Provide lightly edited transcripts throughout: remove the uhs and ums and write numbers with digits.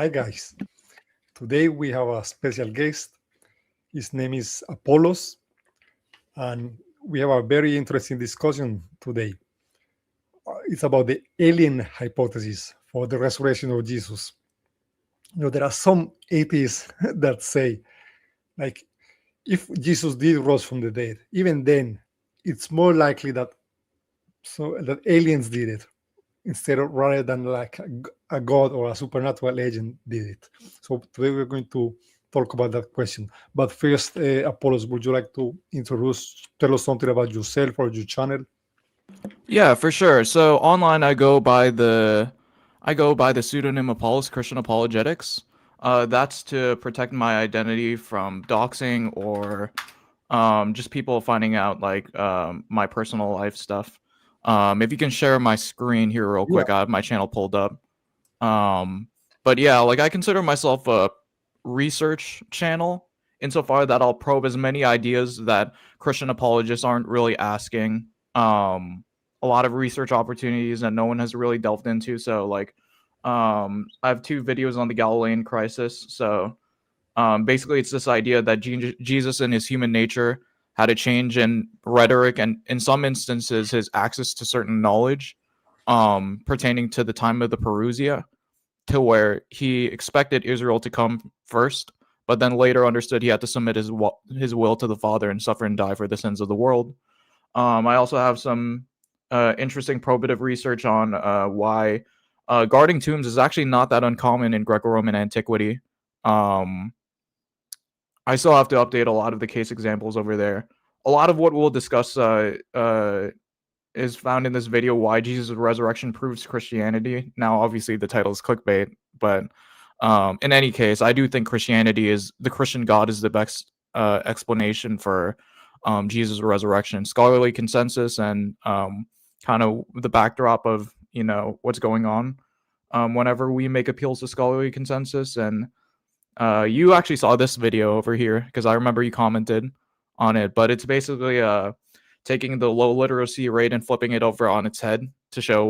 Hi guys. Today we have a special guest. His name is Apollos, and we have a very interesting discussion today. It's about the alien hypothesis for the resurrection of Jesus. There are some atheists that say, like, if Jesus did rise from the dead, even then, it's more likely that aliens did it instead of rather than like a god or a supernatural agent did it. So today we're going to talk about that question. But first, Apollos, would you like to tell us something about yourself or your channel? Yeah, for sure. So online, I go by the pseudonym Apollos Christian Apologetics. That's to protect my identity from doxing or just people finding out like my personal life stuff. If you can share my screen here real Yeah. quick, I have my channel pulled up. Um, but yeah, like I consider myself a research channel insofar that I'll probe as many ideas that Christian apologists aren't really asking. A lot of research opportunities that no one has really delved into. So like, I have 2 videos on the Galilean crisis. So basically, it's this idea that Jesus and his human nature had a change in rhetoric and, in some instances, his access to certain knowledge pertaining to the time of the Parousia, to where he expected Israel to come first, but then later understood he had to submit his will to the Father and suffer and die for the sins of the world. I also have some interesting probative research on why guarding tombs is actually not that uncommon in Greco-Roman antiquity. Um, I still have to update a lot of the case examples over there. A lot of what we'll discuss is found in this video, Why Jesus' Resurrection Proves Christianity. Now, obviously, the title is clickbait, but in any case, I do think the Christian God is the best explanation for Jesus' resurrection. Scholarly consensus and kind of the backdrop of, what's going on whenever we make appeals to scholarly consensus. And you actually saw this video over here because I remember you commented on it, but it's basically taking the low literacy rate and flipping it over on its head to show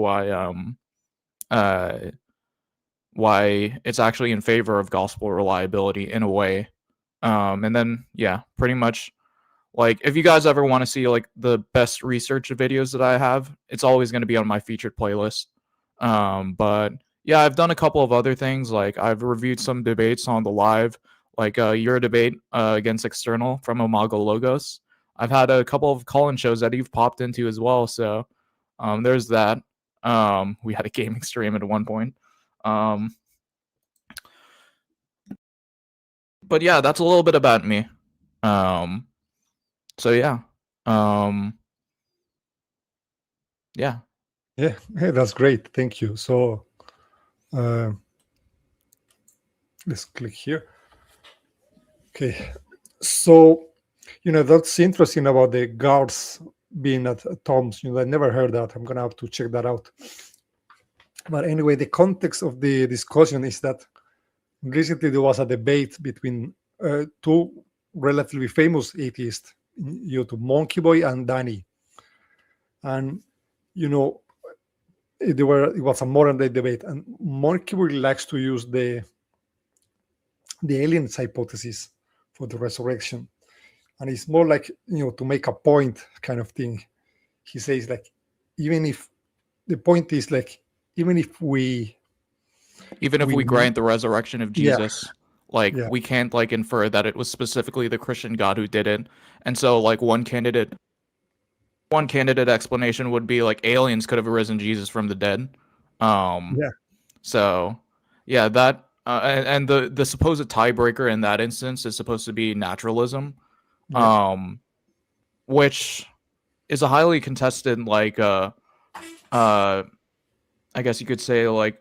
why it's actually in favor of gospel reliability in a way. And then yeah, pretty much, like, if you guys ever want to see like the best research videos that I have, it's always going to be on my featured playlist. But yeah, I've done a couple of other things. Like I've reviewed some debates on the live, like your debate against External from Imago Logos. I've had a couple of call-in shows that you've popped into as well. So there's that. We had a gaming stream at one point. But yeah, that's a little bit about me. So yeah. Yeah. Yeah, hey, that's great. Thank you. So let's click here. Okay. So, that's interesting about the guards being at tombs. I never heard that. I'm going to have to check that out. But anyway, the context of the discussion is that recently there was a debate between 2 relatively famous atheists, YouTube, Monkey Boy and Danny. And, it was a modern day debate. And Monkey Boy likes to use the aliens hypothesis for the resurrection. And it's more like, to make a point kind of thing. He says, like, even if the point is, like, even if we grant the resurrection of Jesus, Yeah. we can't like infer that it was specifically the Christian God who did it. And so like one candidate explanation would be like aliens could have arisen Jesus from the dead. Yeah. So yeah, that and the supposed tiebreaker in that instance is supposed to be naturalism, which is a highly contested, like I guess you could say, like,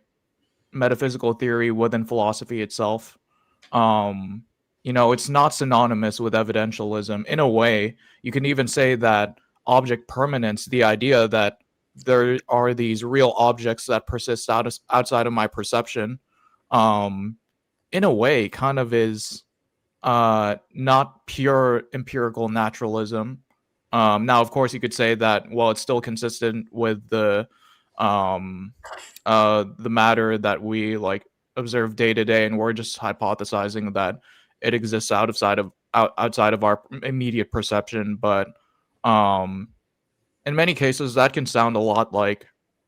metaphysical theory within philosophy itself. It's not synonymous with evidentialism in a way. You can even say that object permanence, the idea that there are these real objects that persist outside of my perception, in a way kind of is not pure empirical naturalism. Now, of course, you could say that, well, it's still consistent with the matter that we like observe day to day, and we're just hypothesizing that it exists outside of our immediate perception. But in many cases, that can sound a lot like,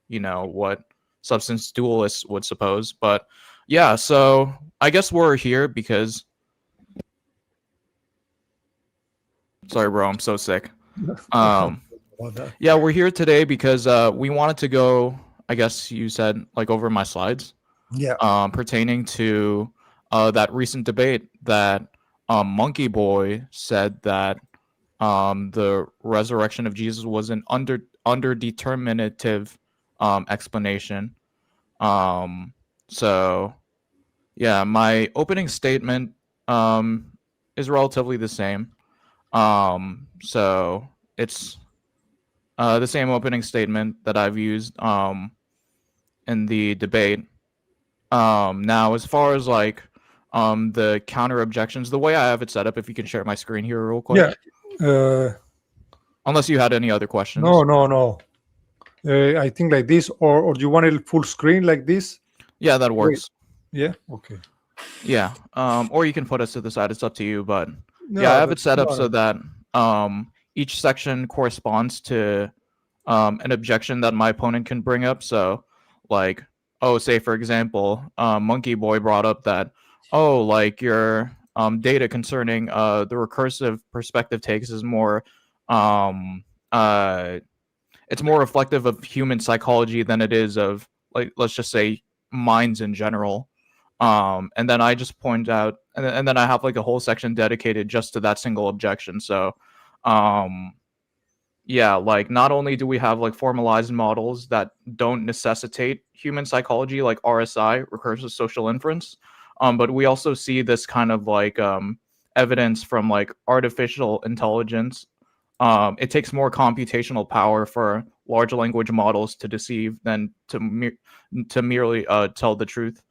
what substance dualists would suppose. But yeah, so I guess we're here because. Sorry, bro, I'm so sick. About that. Yeah, we're here today because we wanted to go. I guess you said like over my slides, Yeah. pertaining to that recent debate that Monkey Boy said that the resurrection of Jesus was an underdeterminative explanation. So yeah, my opening statement is relatively the same. So it's the same opening statement that I've used in the debate. Now, as far as like the counter objections, the way I have it set up, if you can share my screen here real quick. Yeah. Unless you had any other questions. No. I think like this, or do you want it full screen like this? Yeah, that works. Yeah. Okay. Yeah. Or you can put us to the side. It's up to you. But No, yeah, I have it that's set up not- so that each section corresponds to an objection that my opponent can bring up. So, like, say for example, Monkey Boy brought up that, like your data concerning the recursive perspective takes is more it's more reflective of human psychology than it is of, like, let's just say minds in general. And then I just point out, and then I have like a whole section dedicated just to that single objection. So yeah, like not only do we have like formalized models that don't necessitate human psychology, like RSI, recursive social inference, but we also see this kind of like evidence from like artificial intelligence. It takes more computational power for large language models to deceive than to merely tell the truth.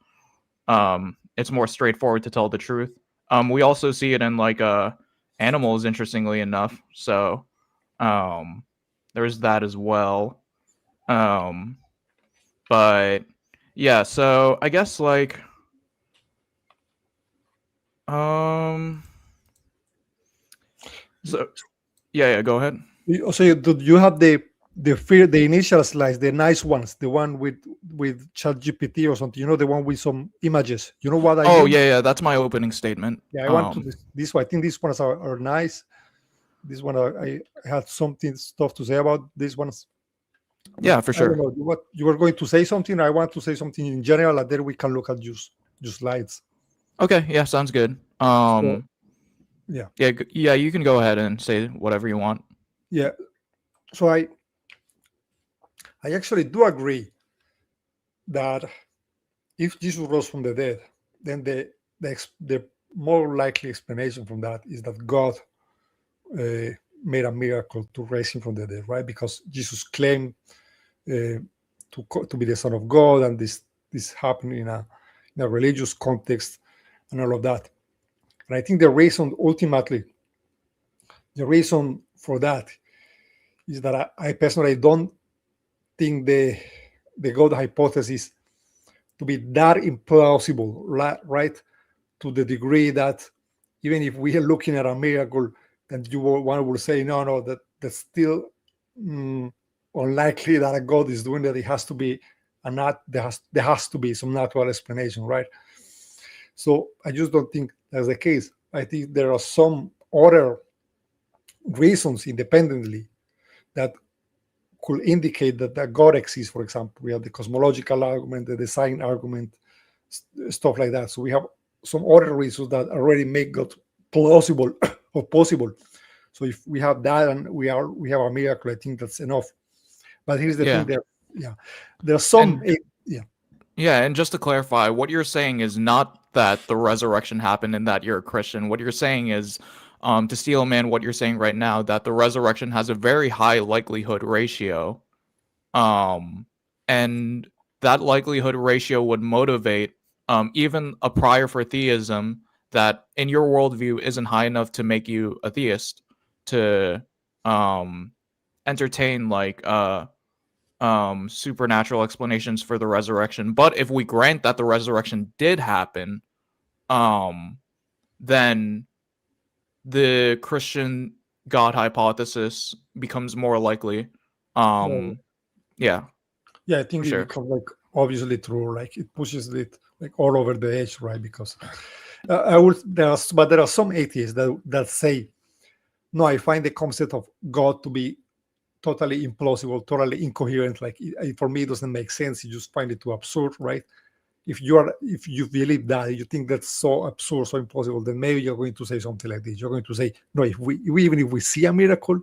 It's more straightforward to tell the truth. We also see it in like animals, interestingly enough. So there's that as well. But yeah, so I guess like so yeah, go ahead. So you have the initial slides, the nice ones, the one with ChatGPT or something. The one with some images. You know what I mean? Yeah, that's my opening statement. Yeah, I want to this one. I think these ones are nice. This one I had stuff to say about these ones. Yeah, for sure. I don't know, what you were going to say something. I want to say something in general, and then we can look at your slides. Okay, yeah, sounds good. Yeah, you can go ahead and say whatever you want. Yeah, so I actually do agree that if Jesus rose from the dead, then the more likely explanation from that is that God made a miracle to raise him from the dead, right? Because Jesus claimed to be the Son of God, and this happened in a religious context and all of that. And I think the reason for that is that I personally don't think the God hypothesis to be that implausible, right? To the degree that even if we are looking at a miracle, then one will say, no, that's still unlikely that a God is doing that. It has to be there has to be some natural explanation, right? So I just don't think that's the case. I think there are some other reasons independently that could indicate that God exists. For example, we have the cosmological argument, the design argument, stuff like that. So we have some other reasons that already make God plausible or possible. So if we have that and we have a miracle, I think that's enough. But here's the thing: there are some. Yeah, and just to clarify, what you're saying is not that the resurrection happened and that you're a Christian. What you're saying is, to Steel Man, what you're saying right now, that the resurrection has a very high likelihood ratio. And that likelihood ratio would motivate even a prior for theism that in your worldview isn't high enough to make you a theist to entertain like supernatural explanations for the resurrection. But if we grant that the resurrection did happen, then the Christian God hypothesis becomes more likely. Well, Yeah, yeah, I for think it sure. becomes like obviously true. Like it pushes it like all over the edge, right? Because I would but there are some atheists that say no. I find the concept of God to be totally implausible, totally incoherent. Like for me, it doesn't make sense. You just find it too absurd, right? If you believe that, you think that's so absurd, so impossible, then maybe you're going to say something like this. You're going to say, no, if even if we see a miracle,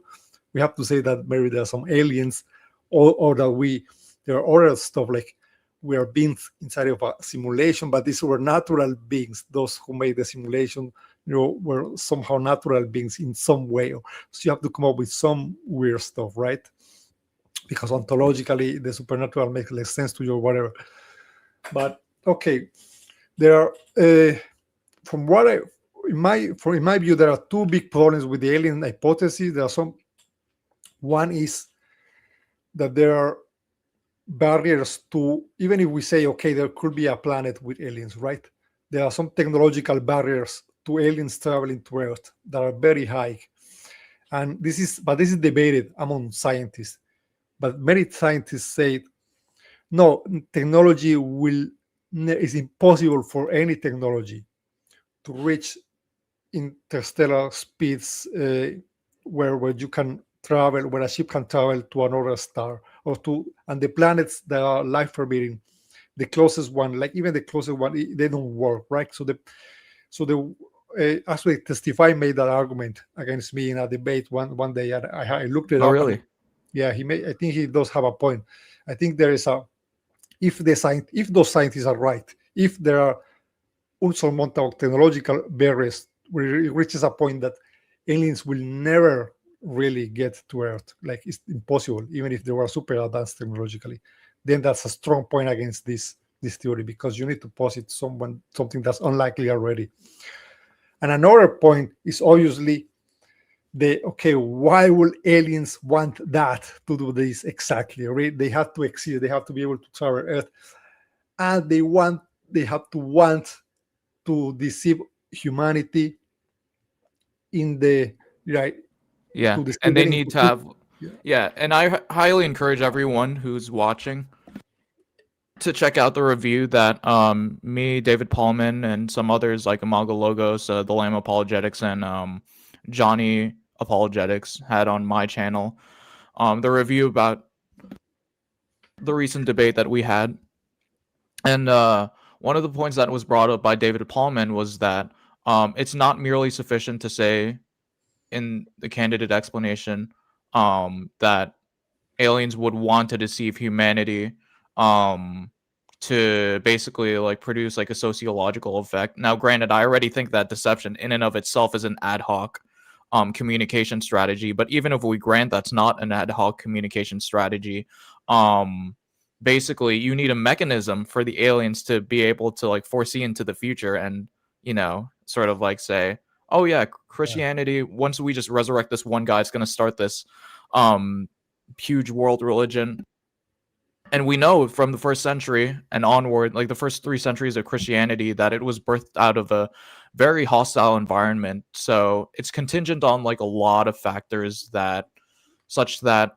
we have to say that maybe there are some aliens, or that there are other stuff like we are beings inside of a simulation, but these were natural beings. Those who made the simulation, were somehow natural beings in some way. So you have to come up with some weird stuff, right? Because ontologically, the supernatural makes less sense to you or whatever. But okay, there are from what I in my view, there are two big problems with the alien hypothesis. There are some. One is that there are barriers to, even if we say okay, there could be a planet with aliens, right? There are some technological barriers to aliens traveling to Earth that are very high, and this is debated among scientists. But many scientists say no, technology is impossible for any technology to reach interstellar speeds, where you can travel, where a ship can travel to another star, and the planets that are life permitting, the closest one, like even the closest one, they don't work, right? So the actually Testify made that argument against me in a debate one day, and I looked it Oh, up, and really? yeah, I think he does have a point. I think there is a if those scientists are right, if there are unsurmountable technological barriers where it reaches a point that aliens will never really get to Earth, like it's impossible, even if they were super advanced technologically, then that's a strong point against this theory, because you need to posit something that's unlikely already. And another point is obviously okay, why will aliens want that to do this exactly? Right? They have to exceed, they have to be able to travel Earth, and they have to want to deceive humanity in the right Yeah, to deceive and they them need into to have. yeah. Yeah, and I highly encourage everyone who's watching to check out the review that me, David Paulman, and some others like Imago Logos, the Lamb Apologetics, and Johnny Apologetics had on my channel. The review about the recent debate that we had, and one of the points that was brought up by David Paulman was that it's not merely sufficient to say in the candidate explanation that aliens would want to deceive humanity um to basically like produce like a sociological effect. Now granted, I already think that deception in and of itself is an ad hoc communication strategy, but even if we grant that's not an ad hoc communication strategy, um basically you need a mechanism for the aliens to be able to like foresee into the future and sort of like say, oh yeah, Christianity, once we just resurrect this one guy, it's going to start this um huge world religion. And we know from the first century and onward, like the first 3 centuries of Christianity, that it was birthed out of a very hostile environment. So it's contingent on like a lot of factors that such that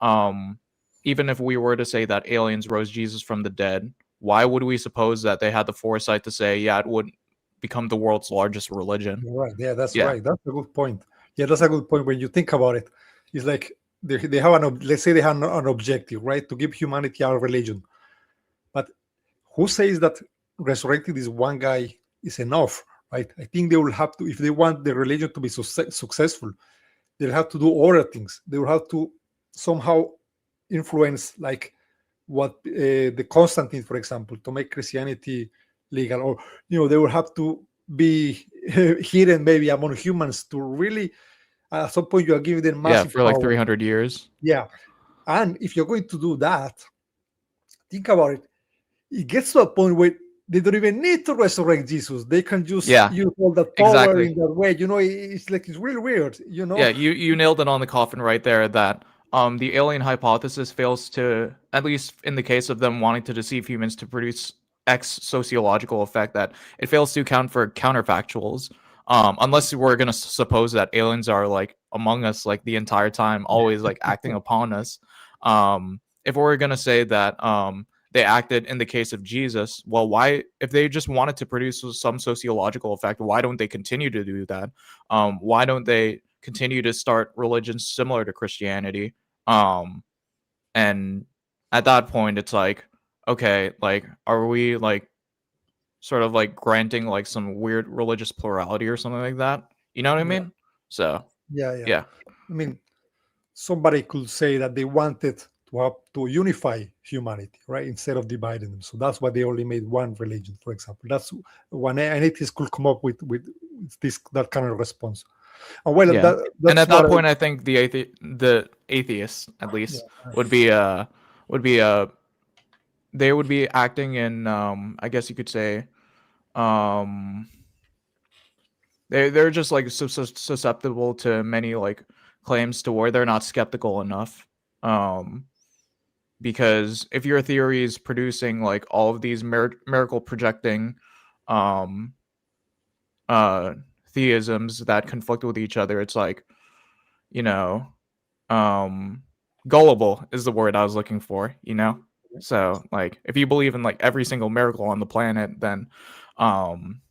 even if we were to say that aliens rose Jesus from the dead, why would we suppose that they had the foresight to say, yeah, it would become the world's largest religion? You're right. Yeah, that's Yeah. right. That's a good point. Yeah, that's a good point. When you think about it, it's like they have let's say they have an objective, right, to give humanity our religion. But who says that resurrecting this one guy is enough, right? I think they will have to, if they want the religion to be successful, they'll have to do other things. They will have to somehow influence, like what the Constantine, for example, to make Christianity legal, or they will have to be hidden maybe among humans to really, at some point, you are giving them Yeah, massive for like power. 300 years. Yeah, and if you're going to do that, think about it. It gets to a point where they don't even need to resurrect Jesus. They can just Yeah, use all that power exactly. in that way. It's like it's really weird. Yeah, you nailed it on the coffin right there, that the alien hypothesis fails to, at least in the case of them wanting to deceive humans to produce X sociological effect, that it fails to account for counterfactuals. Unless we're gonna suppose that aliens are like among us like the entire time, always like acting upon us. If we're gonna say that they acted in the case of Jesus, well, why, if they just wanted to produce some sociological effect, why don't they continue to do that? Why don't they continue to start religions similar to Christianity? And at that point, it's like, okay, like, are we like sort of like granting like some weird religious plurality or something like that? You know what I Yeah, mean? So yeah. yeah, I mean, somebody could say that they wanted to have to unify humanity, right, instead of dividing them. So that's why they only made one religion, for example. That's one an atheist could come up with this that kind of response. And well, yeah. And that's at what that I, point, I think the atheists at yeah, least would be they would be acting in I guess you could say um they're just like susceptible to many like claims to where they're not skeptical enough. Um, because if your theory is producing like all of these miracle projecting um uh theisms that conflict with each other, it's like, you know, um gullible is the word I was looking for, you know? So like if you believe in like every single miracle on the planet, then um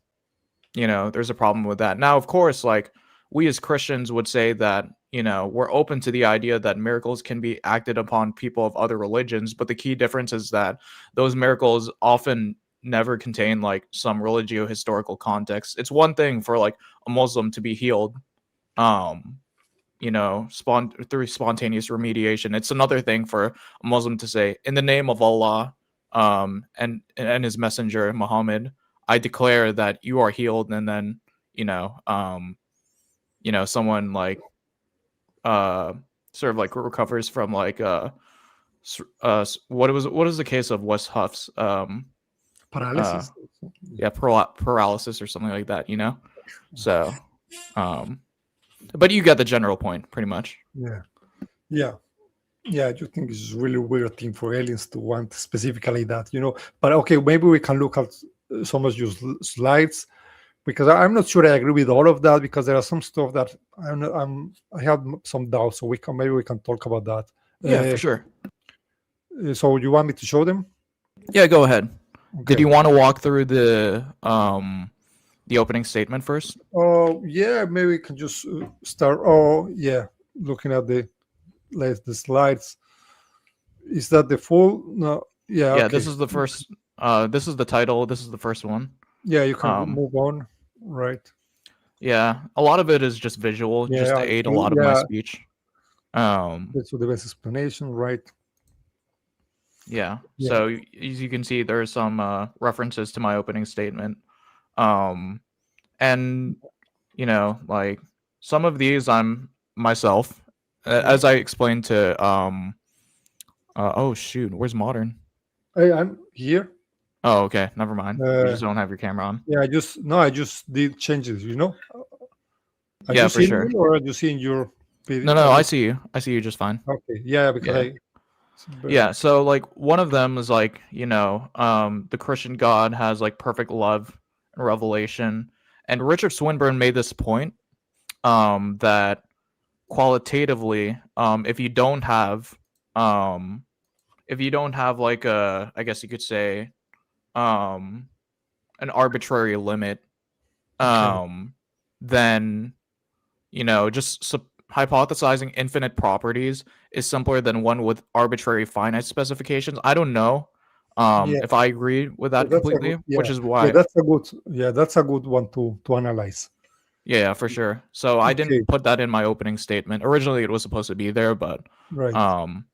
you know, there's a problem with that. Now, of course, like we as Christians would say that, you know, we're open to the idea that miracles can be acted upon people of other religions, but the key difference is that those miracles often never contain like some religio historical context. It's one thing for like a Muslim to be healed, um, you know, through spontaneous remediation. It's another thing for a Muslim to say, in the name of Allah, and his messenger Muhammad, I declare that you are healed, and then, you know, someone like uh sort of like recovers from like what is the case of West Huff's uh paralysis. yeah, paralysis or something like that, you know? So um but you get the general point pretty much. Yeah, yeah. Yeah, I just think it's really weird thing for aliens to want specifically that, you know. But okay, maybe we can look at some of your slides, because I'm not sure I agree with all of that, because there are some stuff that I have some doubts. So maybe we can talk about that. Yeah, for sure. So you want me to show them? Yeah, go ahead. Did Okay. you want to walk through the opening statement first? Oh yeah, maybe we can just start. Oh yeah, looking at the slides. Is that the full? No. Yeah. Yeah, this Okay. is the first. This is the title. This is the first one. Yeah, you can Um, move on. Right. yeah, a lot of it is just visual, just Yeah. to aid a lot of my Yeah. speech. Um, That's the best explanation. Right. yeah. Yeah. So as you can see, there are some references to my opening statement. Um, and you know, like some of these, I'm myself, Yeah. as I explained to oh shoot, where's modern? Hey, I'm here. Oh, okay, never mind. You Uh, just don't have your camera on. yeah. I just did changes. You know. Are Yeah, you for seeing sure. me, or are you seeing your No, video? no, I see you. I see you just fine. Okay. Yeah. Because Yeah. I. Yeah, so like one of them is like, you know, the Christian God has like perfect love and revelation. And Richard Swinburne made this point that qualitatively, um if you don't have like a, I guess you could say, um an arbitrary limit, Okay. um then, you know, just hypothesizing infinite properties is simpler than one with arbitrary finite specifications. I don't know Yeah. if I agree with Yeah, that that's a good. completely, which Yeah. is Yeah. why, That's a good. Yeah. That's a good one to analyze. yeah, for sure. So I didn't Okay. put that in my opening statement. Originally, it was supposed to be there, but Right. um,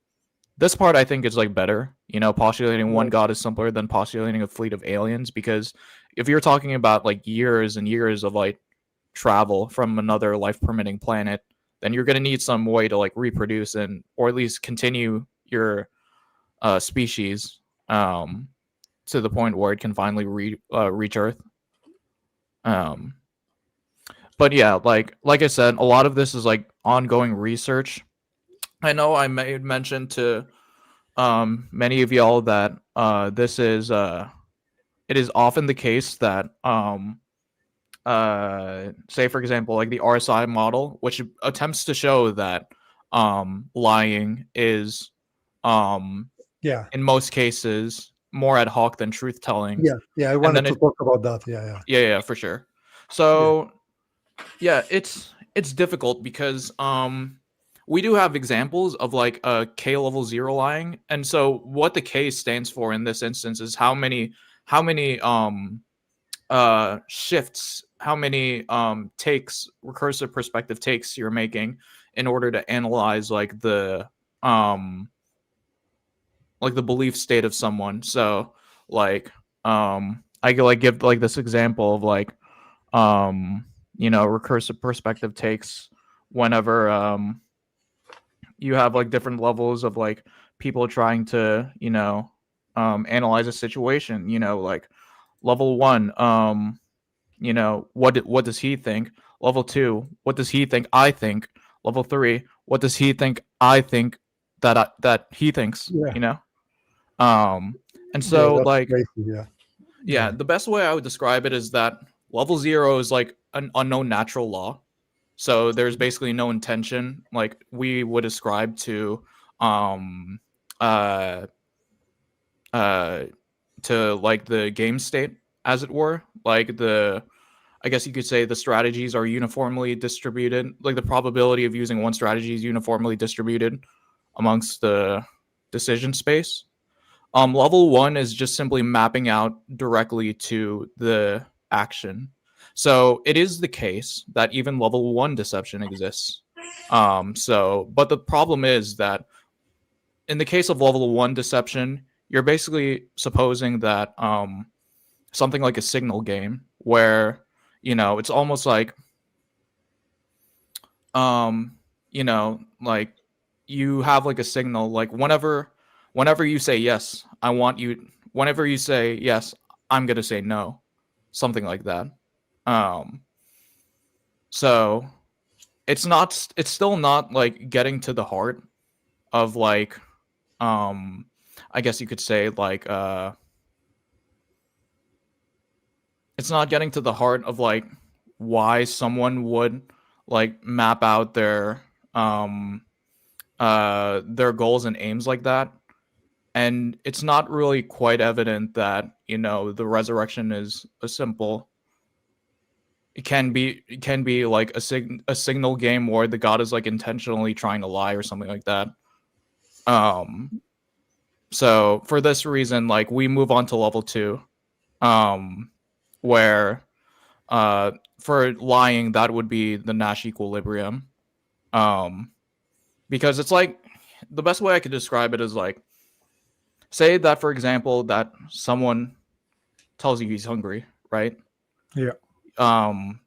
this part I think is like better. You know, postulating one Right. god is simpler than postulating a fleet of aliens, because if you're talking about like years and years of like travel from another life permitting planet, then you're going to need some way to like reproduce and or at least continue your species to the point where it can finally reach Earth. Um, but yeah, like I said, a lot of this is like ongoing research. I know I made mention to many of y'all that this is it is often the case that say for example like the RSI model, which attempts to show that lying is um Yeah, in most cases more ad hoc than truth telling. yeah. I And wanted then to it, talk about that. Yeah, yeah, for sure. yeah, So yeah, it's difficult because we do have examples of like a K level zero lying. And so what the K stands for in this instance is how many shifts, how many takes, recursive perspective takes you're making in order to analyze um like the belief state of someone. So like I could like give like this example of like recursive perspective takes whenever you have like different levels of like people trying to analyze a situation, like level 1, what does he think? Level 2, what does he think I think? Level 3, what does he think I think that he thinks, yeah, um and yeah. so That's like crazy. Yeah, go yeah, ahead. the best way I would describe it is that level 0 is like an unknown natural law. So there's basically no intention like we would ascribe um uh uh to like the game state, as it were. Like the I guess you could say the strategies are uniformly distributed. Like the probability of using one strategy is uniformly distributed amongst the decision space. Level 1 is just simply mapping out directly to the action. So it is the case that even level 1 deception exists. But the problem is that in the case of level 1 deception, you're basically supposing that something like a signal game where, it's almost like, um, like you have like a signal, like whenever you say yes, I want you, whenever you say yes, I'm going to say no, something like that. Um, so it's still not like getting to the heart of like, um, I guess you could say like, it's not getting to the heart of like why someone would like map out their goals and aims like that. And it's not really quite evident that the resurrection is a simple, it can be like a signal game where the god is like intentionally trying to lie or something like that. um so for this reason, like we move on to level 2, um where for lying that would be the Nash equilibrium. um because it's like, the best way I could describe it is like, say that for example that someone tells you he's hungry, right? Yeah, um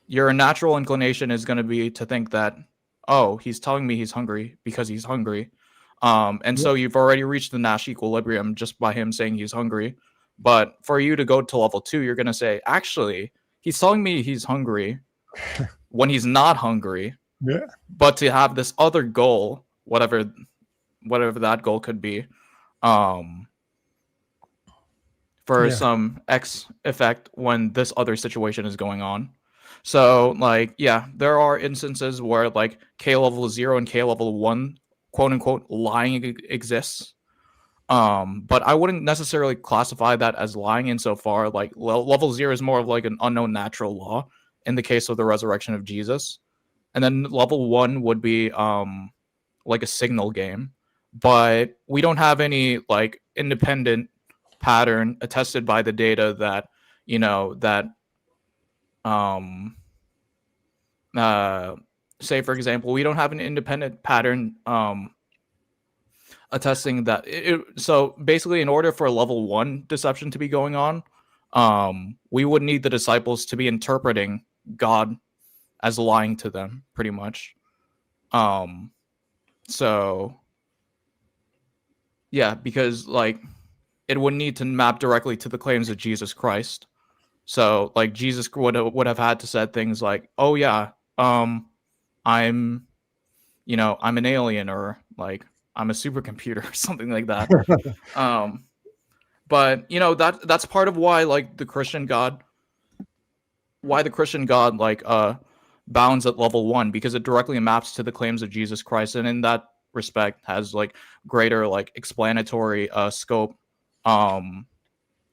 your natural inclination is going to be to think that, oh, he's telling me he's hungry because he's hungry. And yeah, so you've already reached the Nash equilibrium just by him saying he's hungry. But for you to go to level 2, you're going to say, actually, he's telling me he's hungry when he's not hungry. yeah, But to have this other goal, whatever that goal could be, um, for yeah, some X effect when this other situation is going on. So, like, yeah, there are instances where like K level 0 and K level 1, quote unquote, lying exists. But I wouldn't necessarily classify that as lying insofar. Like, level 0 is more of like an unknown natural law in the case of the resurrection of Jesus. And then level 1 would be like a signal game. But we don't have any like independent pattern attested by the data that that um uh say for example, we don't have an independent pattern attesting that so basically, in order for level 1 deception to be going on, we would need the disciples to be interpreting God as lying to them, pretty much. um so yeah, because like it would need to map directly to the claims of Jesus Christ. So like Jesus would have had to said things like, "Oh yeah, I'm I'm an alien, or like I'm a supercomputer or something like that. But that's part of why like the Christian God like bounds at level 1, because it directly maps to the claims of Jesus Christ, and in that respect has like greater like explanatory scope, and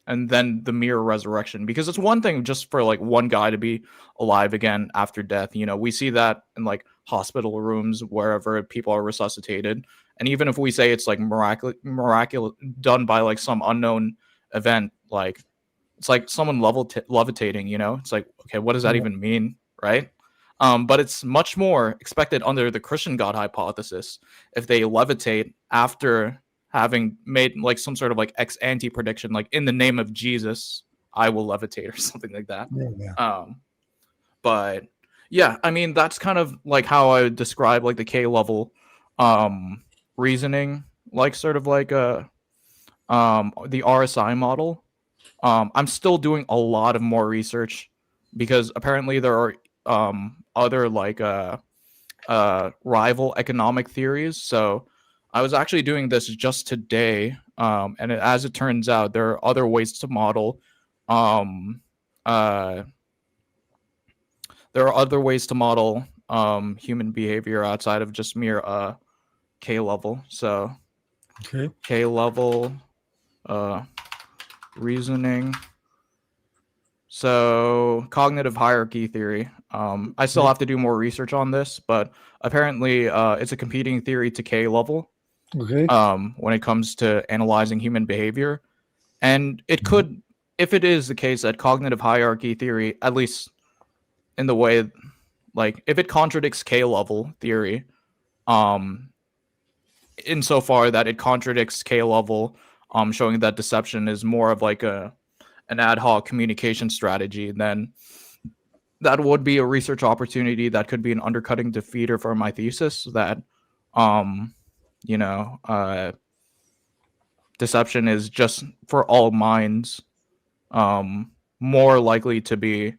then the mere resurrection, because it's one thing just for like one guy to be alive again after death. We see that in like hospital rooms, wherever people are resuscitated, and even if we say it's like miraculous done by like some unknown event, like it's like someone levitating, it's like, okay, what does that even mean, right? But it's much more expected under the Christian God hypothesis. If they levitate after having made like some sort of like ex ante prediction, like in the name of Jesus, I will levitate or something like that. But yeah, I mean, that's kind of like how I would describe like the K level reasoning, like sort of like the RSI model. I'm still doing a lot of more research, because apparently there are other like rival economic theories. So I was actually doing this just today, and as it turns out, there are other ways to model. There are other ways to model human behavior outside of just mere K level. So K level reasoning. So cognitive hierarchy theory. I still have to do more research on this, but apparently it's a competing theory to K level when it comes to analyzing human behavior. And it could, if it is the case that cognitive hierarchy theory, at least in the way, like if it contradicts K level theory, insofar that it contradicts K level, showing that deception is more of like an ad hoc communication strategy, then that would be a research opportunity that could be an undercutting defeater for my thesis that, deception is just for all minds more likely to be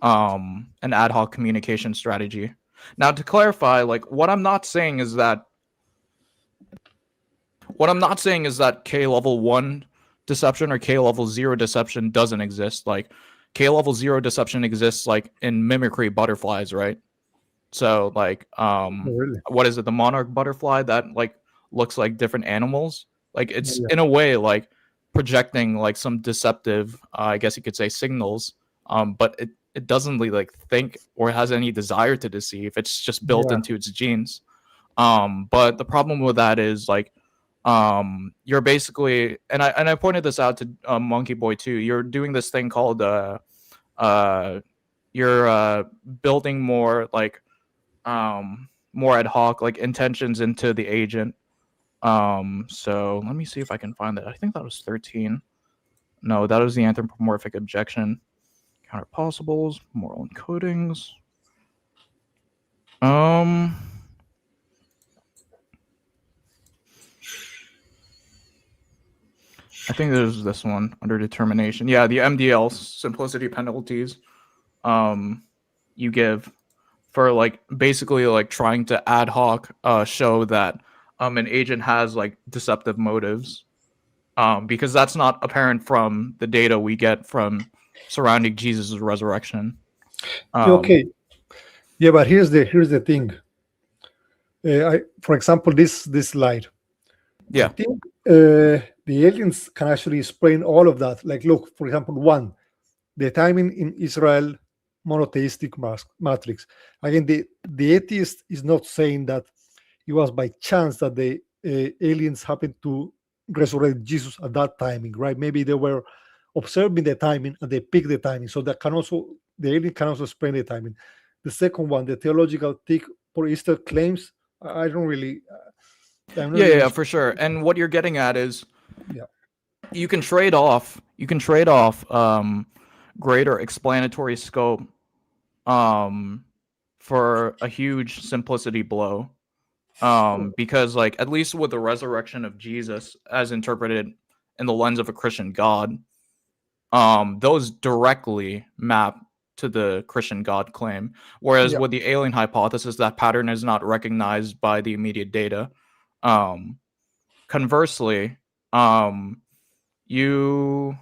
an ad hoc communication strategy. Now, to clarify, like what I'm not saying is that K level 1 deception or K level 0 deception doesn't exist. Like K level 0 deception exists like in mimicry butterflies, right? So like what is it, the monarch butterfly that like looks like different animals? Like it's in a way like projecting like some deceptive I guess you could say signals, but it doesn't really like think or has any desire to deceive. It's just built into its genes. But the problem with that is like you're basically, and I pointed this out to Monkey Boy too, you're doing this thing called you're building more like more ad hoc like intentions into the agent. So let me see if I can find that. I think that was 13. No, that was the anthropomorphic objection. Counter possibles, moral encodings. I think there's this one under determination. Yeah, the MDL simplicity penalties you give for like basically like trying to ad hoc show that an agent has like deceptive motives, because that's not apparent from the data we get from surrounding Jesus' resurrection. Okay. Yeah, but here's the thing. For example, this slide. Yeah. I think the aliens can actually explain all of that. Like, look, for example, one, the timing in Israel monotheistic matrix. Again, the atheist is not saying that it was by chance that the aliens happened to resurrect Jesus at that timing, right? Maybe they were observing the timing and they picked the timing. So that can also, the alien can also explain the timing. The second one, the theological thick for Easter claims, I don't really. Yeah, for sure. And what you're getting at is, you can trade off greater explanatory scope for a huge simplicity blow, because like at least with the resurrection of Jesus as interpreted in the lens of a Christian God, those directly map to the Christian God claim. Whereas Yeah. with the alien hypothesis, that pattern is not recognized by the immediate data. Um, Conversely, you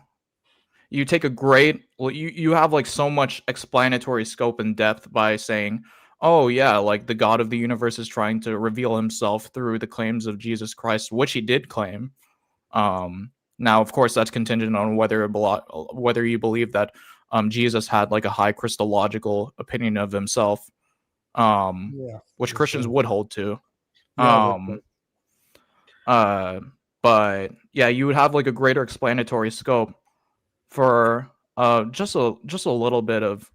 you take a great you have like so much explanatory scope and depth by saying, oh yeah, like the God of the universe is trying to reveal himself through the claims of Jesus Christ, which he did claim. Now of course that's contingent on whether you believe that Jesus had like a high Christological opinion of himself, Yeah. which That's Christians right. would hold to. Yeah. That's right. um uh but yeah, you would have like a greater explanatory scope for just a little bit of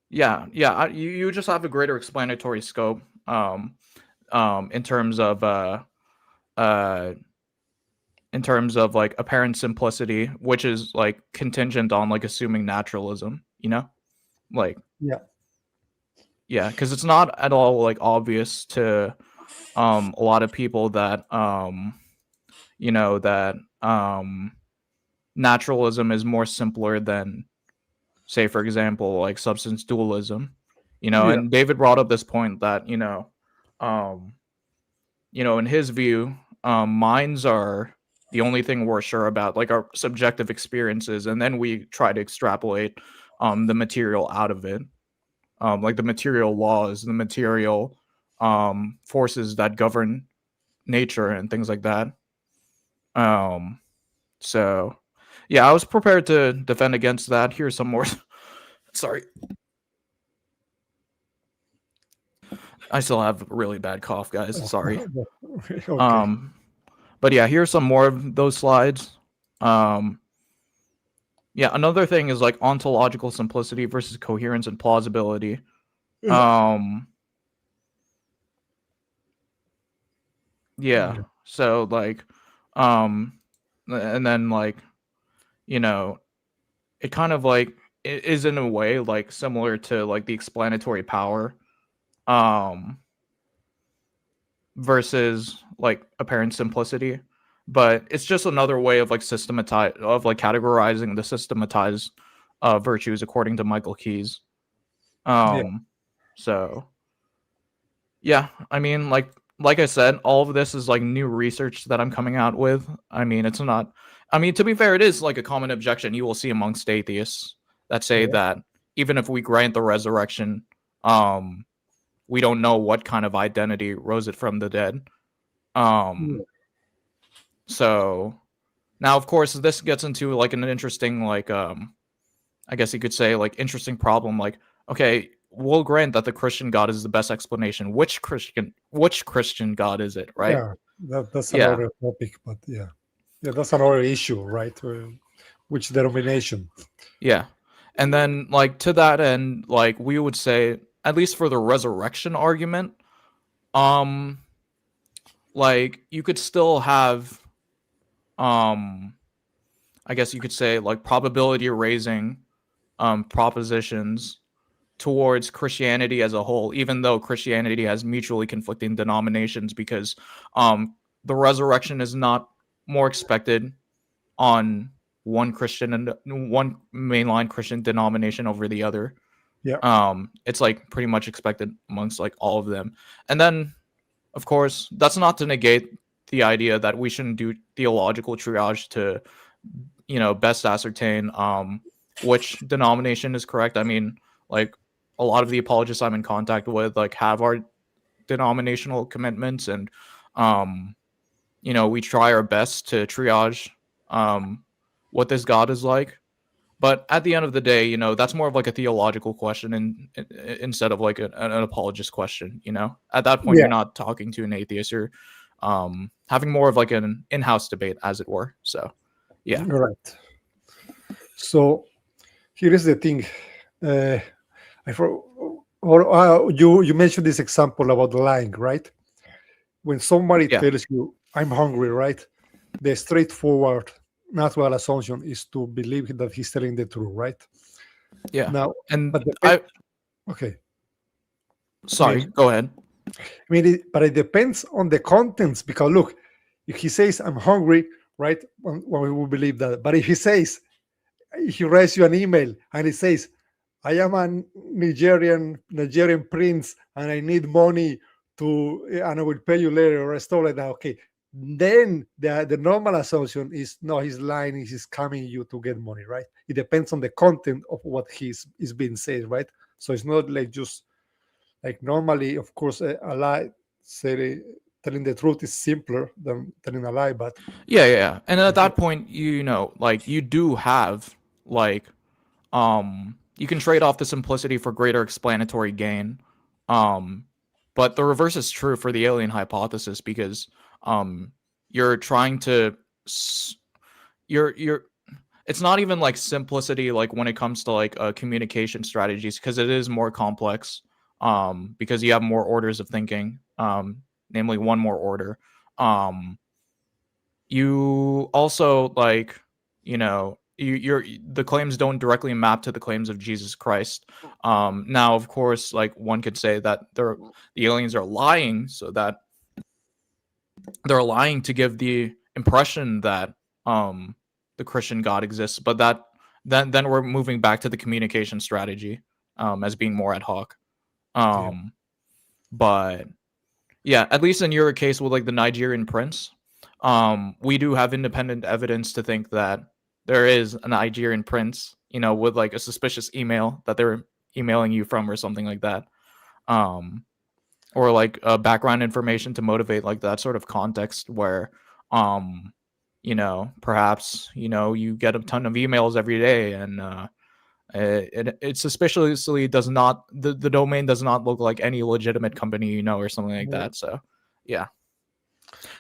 you just have a greater explanatory scope, in terms of uh in terms of like apparent simplicity, which is like contingent on like assuming naturalism, like Yeah. yeah, because it's not at all like obvious to a lot of people that that naturalism is more simpler than, say, for example, like substance dualism. Yeah. And David brought up this point that um in his view, minds are the only thing we're sure about, like our subjective experiences, and then we try to extrapolate the material out of it, like the material laws, the material forces that govern nature and things like that. um so yeah, I was prepared to defend against that. Here's some more. Sorry, I still have a really bad cough, guys. Sorry. Okay. But yeah, here's some more of those slides. Um, yeah, another thing is like ontological simplicity versus coherence and plausibility. Yeah. Um, yeah. Yeah. So like, and then like, you know, it kind of like it is in a way like similar to like the explanatory power, um, versus like apparent simplicity, but it's just another way of like categorizing the systematized virtues according to Michael Keyes. Yeah. So yeah, I mean, like I said, all of this is like new research that I'm coming out with. I mean, it's not. I mean, to be fair, it is like a common objection you will see amongst atheists that say Yeah. that even if we grant the resurrection, um, we don't know what kind of identity rose it from the dead. Yeah. So now, of course, this gets into like an interesting, like, I guess you could say, like, interesting problem. Like, okay, we'll grant that the Christian God is the best explanation. Which Christian God is it, right? Yeah. That's Yeah, another topic, but yeah. Yeah, that's another issue, right? Which denomination? yeah. And then, like, to that end, like, we would say, at least for the resurrection argument, um, like, you could still have, um, I guess you could say, like, probability raising propositions towards Christianity as a whole, even though Christianity has mutually conflicting denominations, because the resurrection is not more expected on one Christian and one mainline Christian denomination over the other. Yeah. It's like pretty much expected amongst like all of them. And then, of course, that's not to negate the idea that we shouldn't do theological triage to, best ascertain which denomination is correct. I mean, like a lot of the apologists I'm in contact with like have our denominational commitments, and we try our best to triage what this God is like. But at the end of the day, that's more of like a theological question, instead of like an apologist question. At that point, you're Yeah. not talking to an atheist. You're having more of like an in-house debate, as it were. So yeah. Right. So here is the thing. I for, or you mentioned this example about lying, right? When somebody Yeah. tells you, "I'm hungry," right? The straightforward natural assumption is to believe that he's telling the truth, right? Yeah. Now, And but okay. I sorry, mean, go ahead. but it depends on the contents, because look, if he says, "I'm hungry," right, when we will believe that. But if he says, he writes you an email and he says, I am a Nigerian prince and I need money and I will pay you later or stuff like that. Okay. Then the normal assumption is no, he's lying, he's scamming you to get money, right? It depends on the content of what is being said, right? So it's not like just like normally, of course, a lie, telling the truth is simpler than telling a lie, but Yeah. And at that point, like you do have like you can trade off the simplicity for greater explanatory gain. But the reverse is true for the alien hypothesis because you're trying to you're it's not even like simplicity like when it comes to like communication strategies because it is more complex because you have more orders of thinking, namely one more order. You also like you're the claims don't directly map to the claims of Jesus Christ. Now of course like one could say that the aliens are lying so that they're lying to give the impression that the Christian God exists, but then we're moving back to the communication strategy as being more ad hoc. But yeah, at least in your case with like the Nigerian prince, we do have independent evidence to think that there is a Nigerian prince, with like a suspicious email that they're emailing you from or something like that. Or like background information to motivate like that sort of context where perhaps you get a ton of emails every day and it suspiciously does not the domain does not look like any legitimate company or something like that. So yeah,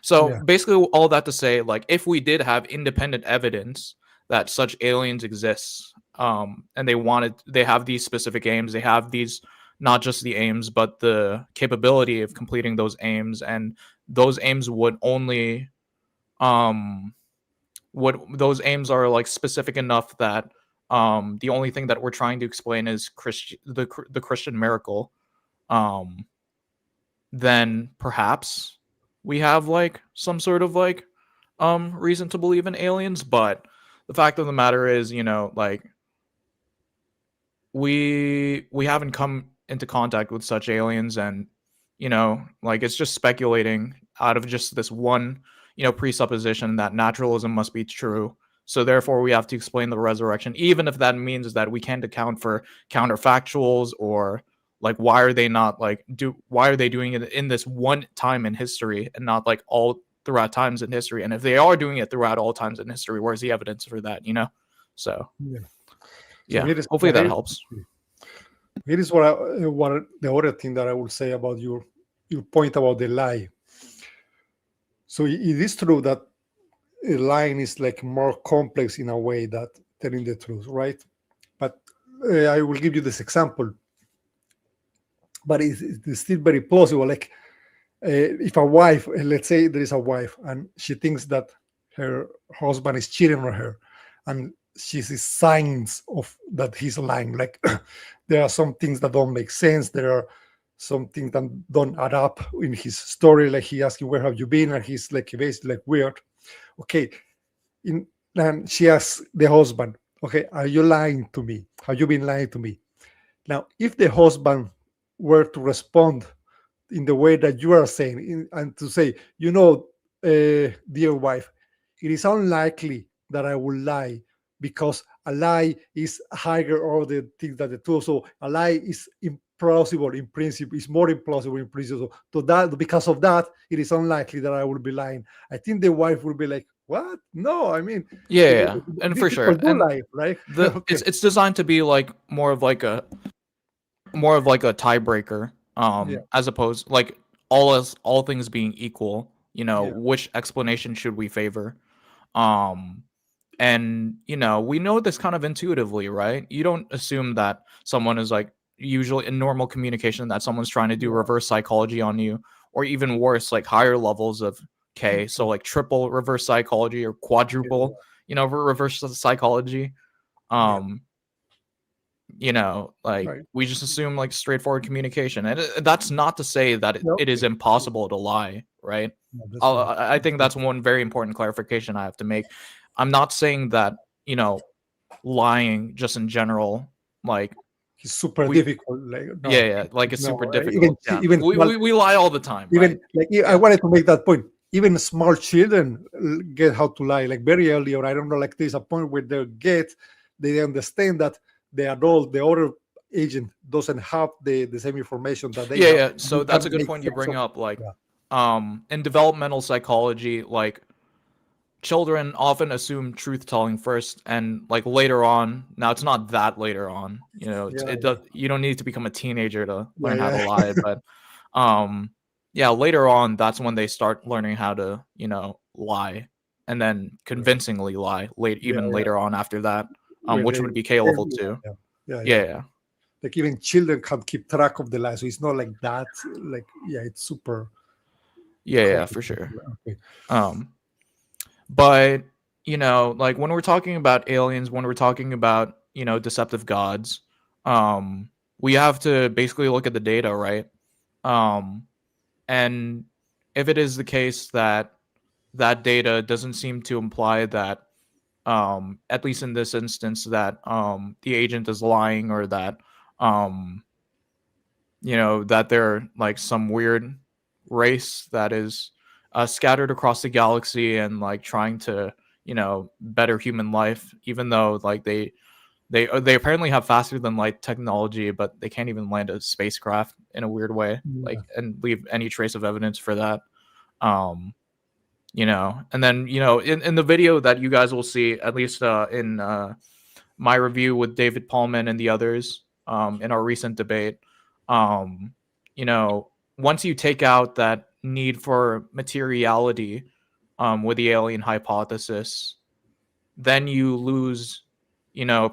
so basically all that to say, like if we did have independent evidence that such aliens exist, and they have these specific aims, they have these not just the aims but the capability of completing those aims, and those aims would only those aims are like specific enough that the only thing that we're trying to explain is the Christian miracle, then perhaps we have like some sort of like reason to believe in aliens. But the fact of the matter is, like we haven't come into contact with such aliens, and like it's just speculating out of just this one presupposition that naturalism must be true, so therefore we have to explain the resurrection, even if that means that we can't account for counterfactuals, or like why are they doing it in this one time in history and not like all throughout times in history, and if they are doing it throughout all times in history, where's the evidence for that? So hopefully that helps. Here is what the other thing that I will say about your point about the lie. So it is true that a lying is like more complex in a way that telling the truth, right? But I will give you this example. But it's still very plausible. Like if a wife, let's say there is a wife, and she thinks that her husband is cheating on her, and she sees signs of that he's lying. Like there are some things that don't make sense. There are some things that don't add up in his story. Like he asking, "Where have you been?" and he's like basically like weird. Okay, and she asks the husband, "Okay, are you lying to me? Have you been lying to me?" Now, if the husband were to respond in the way that you are saying, and to say, dear wife, it is unlikely that I will lie, because a lie is higher order things than the truth. So a lie is implausible in principle, is more implausible in principle. So that because of that, it is unlikely that I will be lying. I think the wife will be like, "What? No, I mean, yeah, and for sure, and lie, right?" Okay. It's designed to be like more of like a tiebreaker, as opposed like all things being equal, which explanation should we favor? And we know this kind of intuitively, right? You don't assume that someone is like, usually in normal communication, that someone's trying to do reverse psychology on you, or even worse, like higher levels of K, so like triple reverse psychology or quadruple reverse psychology. We just assume like straightforward communication, and that's not to say that it is impossible to lie, right? I think that's one very important clarification I have to make. I'm not saying that lying just in general, like It's super we difficult. Like yeah, like it's super even difficult. Yeah, even small, we lie all the time, right? even like I Yeah, wanted to make that point. Even small children get how to lie, like very early, or I don't know, like there's a point where they understand that the adult, the other agent doesn't have the same information that they have. yeah. So You that's can a good make point you sense bring of. up. Like, Yeah, in developmental psychology, like children often assume truth telling first, and like later on, now it's not that later on, yeah, it does, you don't need to become a teenager to yeah, learn how to yeah, lie, but yeah, later on that's when they start learning how to lie, and then convincingly lie yeah, even yeah. later on after that, Where which they, would be K level 2. yeah, yeah, yeah. Yeah, yeah, Like even children can keep track of the lie, so it's not like that. Like yeah, it's super yeah, yeah, for complicated. sure. Okay. um but like when we're talking about aliens, when we're talking about deceptive gods, um we have to basically look at the data, right? um and if it is the case that that data doesn't seem to imply that, at least in this instance, that the agent is lying, or that um that they're like some weird race that is scattered across the galaxy and like trying to better human life, even though like they apparently have faster than light technology, but they can't even land a spacecraft in a weird way, like, Yeah, and leave any trace of evidence for that. um and then in the video that you guys will see, at least in my review with David Paulman and the others, in our recent debate, um, once you take out that need for materiality, with the alien hypothesis, then you lose,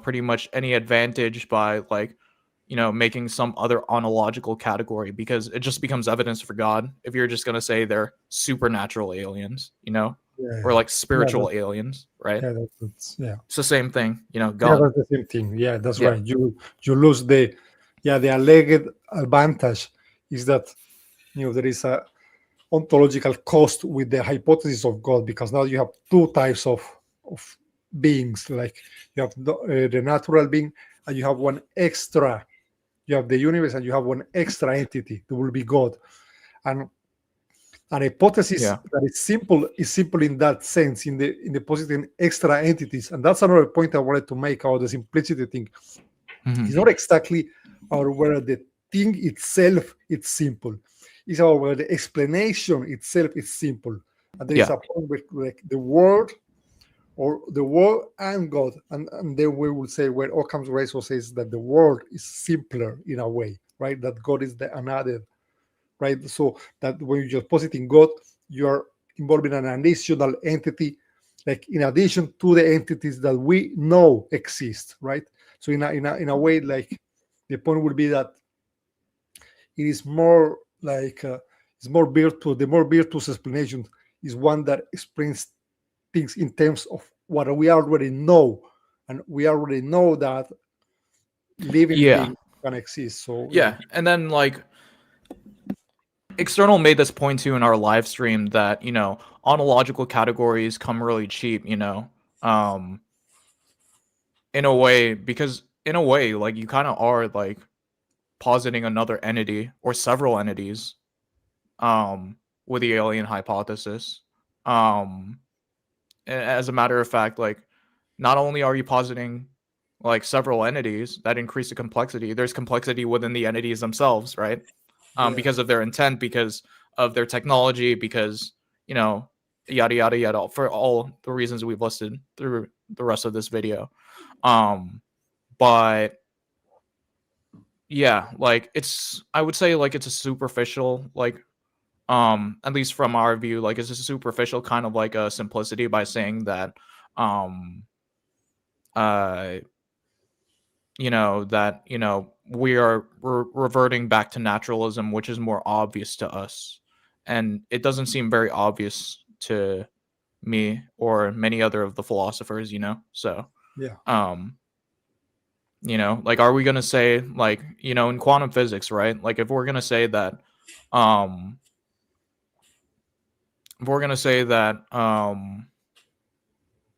pretty much any advantage by like, making some other ontological category, because it just becomes evidence for God if you're just gonna say they're supernatural aliens, or yeah, like yeah. spiritual aliens, right? Yeah, yeah. It's the same thing, Yeah, God. that's the same thing. Yeah, that's Yeah. right. You lose the alleged advantage is that there is a ontological cost with the hypothesis of God, because now you have two types of beings. Like you have the natural being, and you have one extra. You have the universe, and you have one extra entity that will be God. And an hypothesis Yeah. that is simple in that sense, in the positing extra entities. And that's another point I wanted to make about the simplicity thing. Hmm. It's not exactly about whether the thing itself is simple. It's about whether the explanation itself is simple. And there is Yeah. a point where like the world, or the world and God, and then we will say, where Occam's razor says that the world is simpler in a way, right? That God is the another, right? So that when you're just positing God, you're involving an additional entity, like in addition to the entities that we know exist, right? So in a way, like the point would be that it is more like it's more virtuous. The more virtuous explanation is one that explains things in terms of what we already know, and we already know that living Yeah. beings can exist. So yeah, Yeah. And then like External made this point too in our live stream that, ontological categories come really cheap, um, in a way, because in a way, like you kind of are like positing another entity or several entities, with the alien hypothesis. Um, as a matter of fact, like not only are you positing like several entities that increase the complexity, there's complexity within the entities themselves, right? yeah, Because of their intent, because of their technology, because you know, yada yada yada, for all the reasons we've listed through the rest of this video. Um, but yeah, like I would say like it's a superficial, like at least from our view, like it's a superficial kind of like a simplicity by saying that um uh that we're reverting back to naturalism, which is more obvious to us, and it doesn't seem very obvious to me or many other of the philosophers, so yeah, um like, are we going to say, like, in quantum physics, right? Like if we're going to say that um if we're going to say that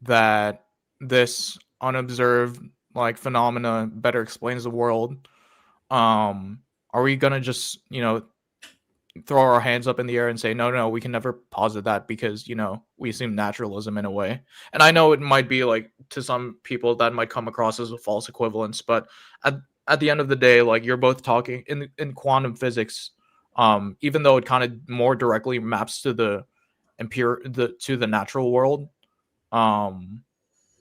that this unobserved like phenomena better explains the world, um, are we gonna just throw our hands up in the air and say no, no, we can never posit that because we assume naturalism in a way? And I know it might be like to some people that might come across as a false equivalence, but at the end of the day, like you're both talking in quantum physics, even though it kind of more directly maps to the to the natural world, um,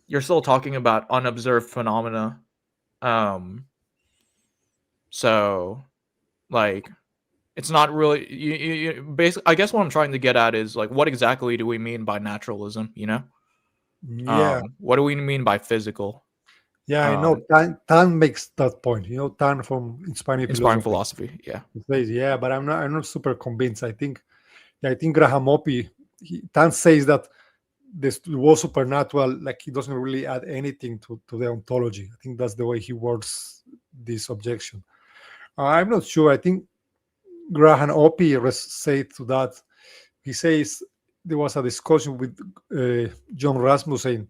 you're still talking about unobserved phenomena. Um, so like it's not really basically. I guess what I'm trying to get at is like, what exactly do we mean by naturalism? Yeah, What do we mean by physical? yeah, I know. Um, Tan makes that point. Tan from Inspiring inspiring philosophy. philosophy. Yeah. He says, yeah, but I'm not super convinced. I think Graham Oppy, Tan says that this was supernatural, like he doesn't really add anything to the ontology. I think that's the way he words this objection. I'm not sure. I think Graham Oppy said to that. He says there was a discussion with John Rasmussen.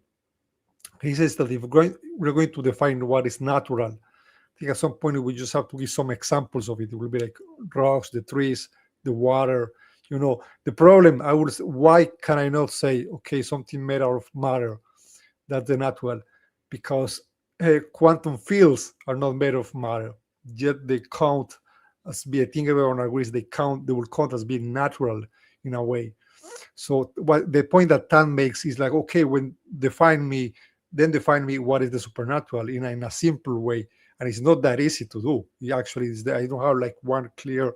He says that if we're going to define what is natural, I think at some point we just have to give some examples of it. It will be like rocks, the trees, the water. The problem I would say, why can I not say, okay, something made out of matter, that's the natural? Because quantum fields are not made of matter, yet they count as being, I think everyone agrees, they will count as being natural in a way. So what the point that Tan makes is like, okay, define me what is the supernatural in a simple way, and it's not that easy to do. It actually is. I don't have like one clear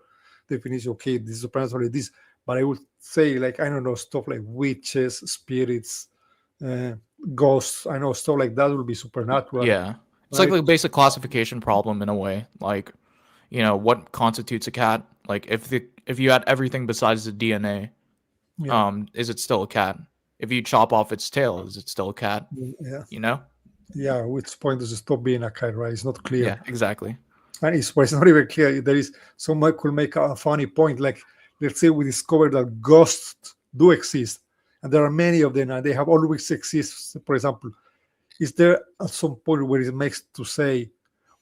definition. Okay, this is supernatural. This, but I would say like I don't know stuff like witches, spirits, uh, ghosts. I know stuff like that will be supernatural, Yeah. It's like right? the basic classification problem in a way. Like, what constitutes a cat? Like if you had everything besides the DNA, Yeah, is it still a cat? If you chop off its tail, is it still a cat? yeah, You know? yeah. Which point does it stop being a cat? Right? It's not clear. Yeah, exactly. And it's not even clear. There is someone could make a funny point, like let's say we discover that ghosts do exist, and there are many of them, and they have always existed. For example, is there at some point where it makes to say,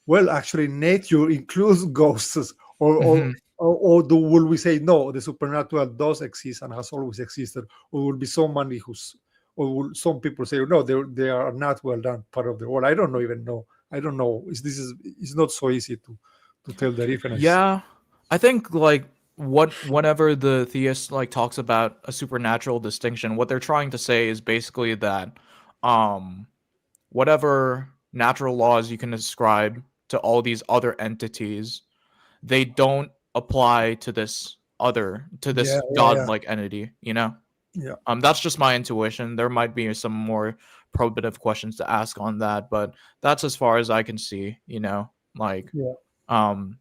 well, actually, nature includes ghosts, or or Hmm. will we say no, the supernatural does exist and has always existed, or will be somebody or will some people say no, they are not well done part of the world? I don't know even know. I don't know. It's not so easy to tell the difference. Yeah, I think like whenever the theist like talks about a supernatural distinction, what they're trying to say is basically that um whatever natural laws you can ascribe to all these other entities, they don't apply to this Yeah, yeah, yeah, godlike entity. yeah, That's just my intuition. There might be some more probative questions to ask on that, but that's as far as I can see, like yeah, um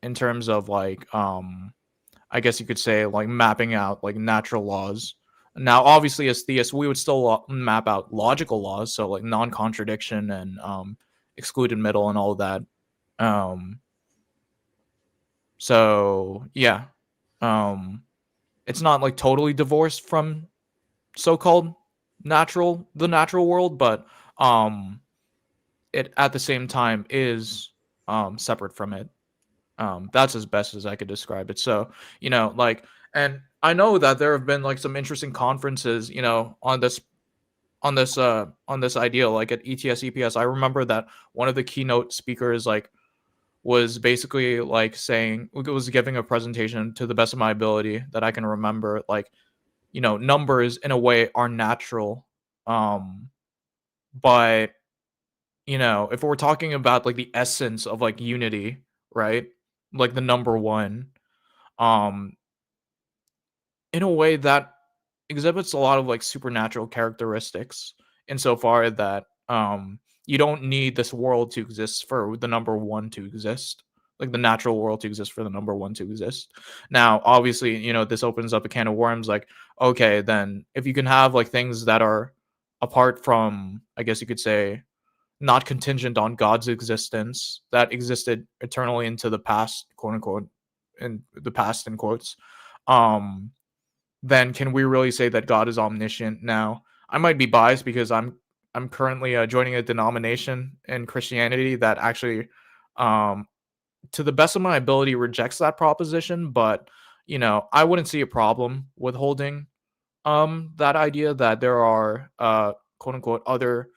in terms of like I guess you could say like mapping out like natural laws. Now obviously as theists we would still map out logical laws, so like non-contradiction and excluded middle and all of that. um so yeah, um it's not like totally divorced from so-called the natural world, but um it at the same time is separate from it. That's as best as I could describe it. So, like, and I know that there have been like some interesting conferences, on this idea, like at ETS EPS. I remember that one of the keynote speakers like was basically like saying, was giving a presentation to the best of my ability that I can remember, like, numbers in a way are natural. Um, but if we're talking about like the essence of like unity, right? Like the number one, um, in a way that exhibits a lot of like supernatural characteristics insofar that you don't need this world to exist for the number one to exist, like the natural world to exist for the number one to exist. Now obviously this opens up a can of worms, like, okay, then if you can have like things that are apart from, I guess you could say, not contingent on God's existence, that existed eternally into the past, quote unquote, in the past in quotes, then can we really say that God is omniscient? Now, I might be biased because I'm I'm currently joining a denomination in Christianity that actually, um, to the best of my ability, rejects that proposition. But I wouldn't see a problem with holding that idea that there are quote unquote other,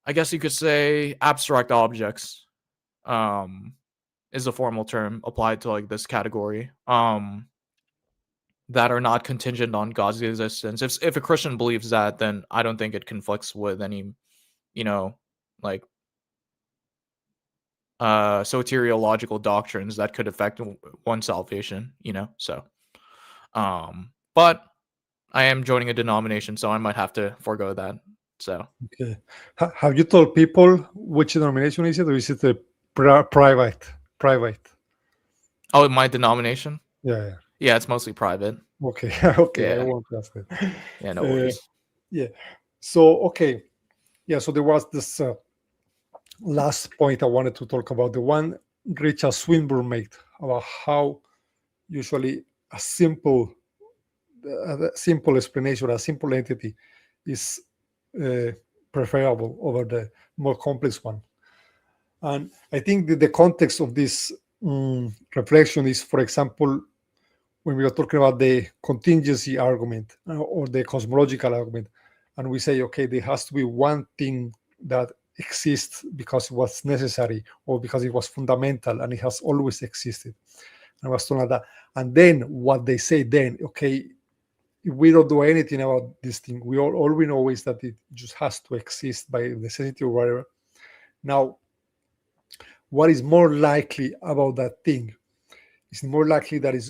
I guess you could say, abstract objects. Um, is a formal term applied to like this category. That are not contingent on God's existence. If a Christian believes that, then I don't think it conflicts with any, you know, like soteriological doctrines that could affect one's salvation. So but I am joining a denomination, so I might have to forego that. So Okay. Have you told people which denomination is it, or is it a private? Private. oh, my denomination? Yeah. Yeah, it's mostly private. Okay. Okay. I Yeah. won't ask that. Yeah, no worries. Yeah. So okay. Yeah. So there was this last point I wanted to talk about, the one Richard Swinburne made about how usually a simple explanation, a simple entity is uh, preferable over the more complex one. And I think that the context of this reflection is, for example, when we are talking about the contingency argument or the cosmological argument, and we say, okay, there has to be one thing that exists because it was necessary or because it was fundamental and it has always existed. And was talking about that. And then what they say then, okay, if we don't do anything about this thing, all we know is that it just has to exist by necessity or whatever. Now, what is more likely about that thing? It's more likely that if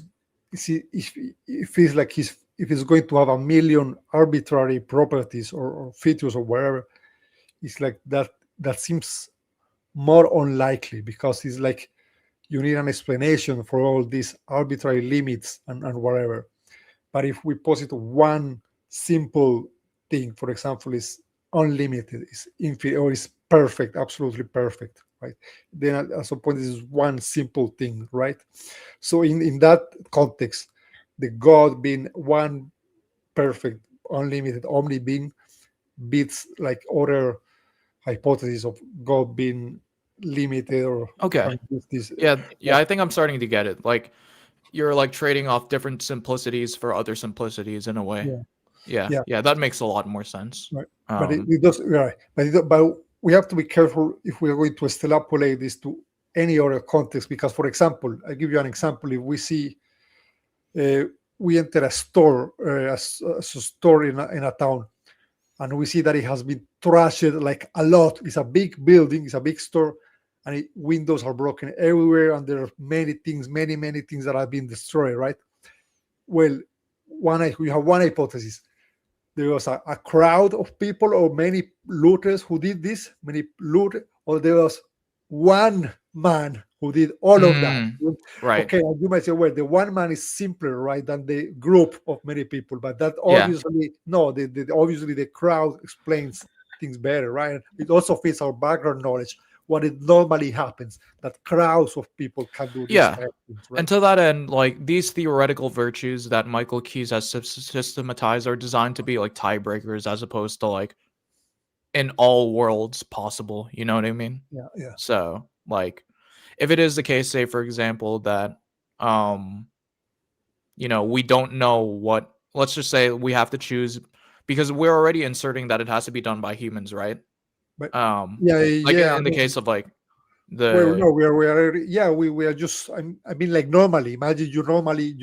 it's like if it's going to have a million arbitrary properties or features or whatever, it's like that seems more unlikely, because it's like you need an explanation for all these arbitrary limits and whatever. But if we posit one simple thing, for example, is unlimited, is infinite, or is perfect, absolutely perfect, right? Then at some point, this is one simple thing, right? So in that context, the God being one perfect, unlimited, omni being beats like other hypotheses of God being limited or Okay. this. Yeah, I think I'm starting to get it. Like you're like trading off different simplicities for other simplicities in a way. Yeah, Yeah, yeah, yeah, that makes a lot more sense. right. But it does, right. But we have to be careful if we are going to extrapolate this to any other context. Because, for example, I give you an example. If we see uh, we enter a store, a store in a town, and we see that it has been trashed like a lot. It's a big building, it's a big store, and windows are broken everywhere, and there are many things, many things that have been destroyed. Right. Well, we have one hypothesis. There was a crowd of people or many looters who did this, many loot, or there was one man who did all of that. Right. Okay, and you might say, well, the one man is simpler, right, than the group of many people, but that Yeah. obviously no, obviously the crowd explains things better, right? It also fits our background knowledge, what it normally happens, that crowds of people can do these Yeah. kind of things, right? And to that end, like these theoretical virtues that Michael Keyes has systematized are designed to be like tiebreakers as opposed to like in all worlds possible. You know what I mean? Yeah. So like if it is the case, say for example, that we don't know what, let's just say we have to choose, because we're already inserting that it has to be done by humans, right? But Like yeah. in the case of like Well, the no, we are just. I mean, like normally, imagine you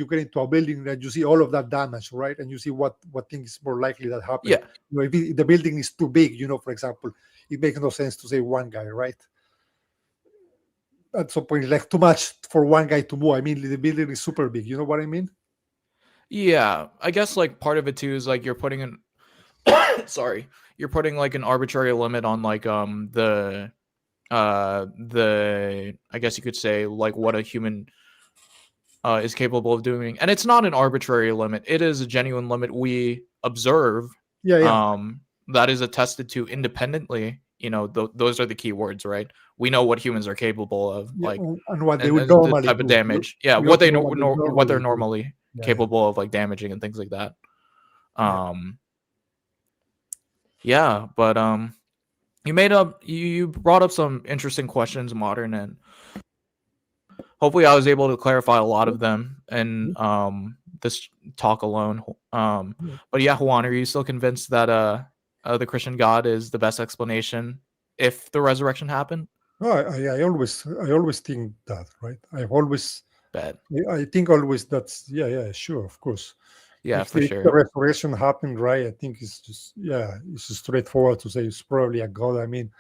get into a building and you see all of that damage, right? And you see what thing is more likely that happen. yeah If the building is too big, for example, it makes no sense to say one guy, right? At some point, it's like too much for one guy to move. I mean, the building is super big. You know what I mean? yeah, I guess like part of it too is like you're putting an sorry, you're putting like an arbitrary limit on like the I guess you could say like what a human is capable of doing. And it's not an arbitrary limit, it is a genuine limit we observe, Yeah. that is attested to independently. Those are the key words, right? We know what humans are capable of, Yeah, like, and what they and would the normally type of do. damage, yeah, We what also they know know, what they what they're normally do. normally Yeah. capable of like damaging and things like that. Yeah. um Yeah, but you brought up some interesting questions, modern, and hopefully I was able to clarify a lot of them in this talk alone. But yeah, Juan, are you still convinced that the Christian God is the best explanation if the resurrection happened? No, I always think that, right? I've always, Bet. I think always that's, yeah, sure, of course. Yeah, If for the sure. resurrection happened, right, I think it's just, it's straightforward to say it's probably a God. I mean,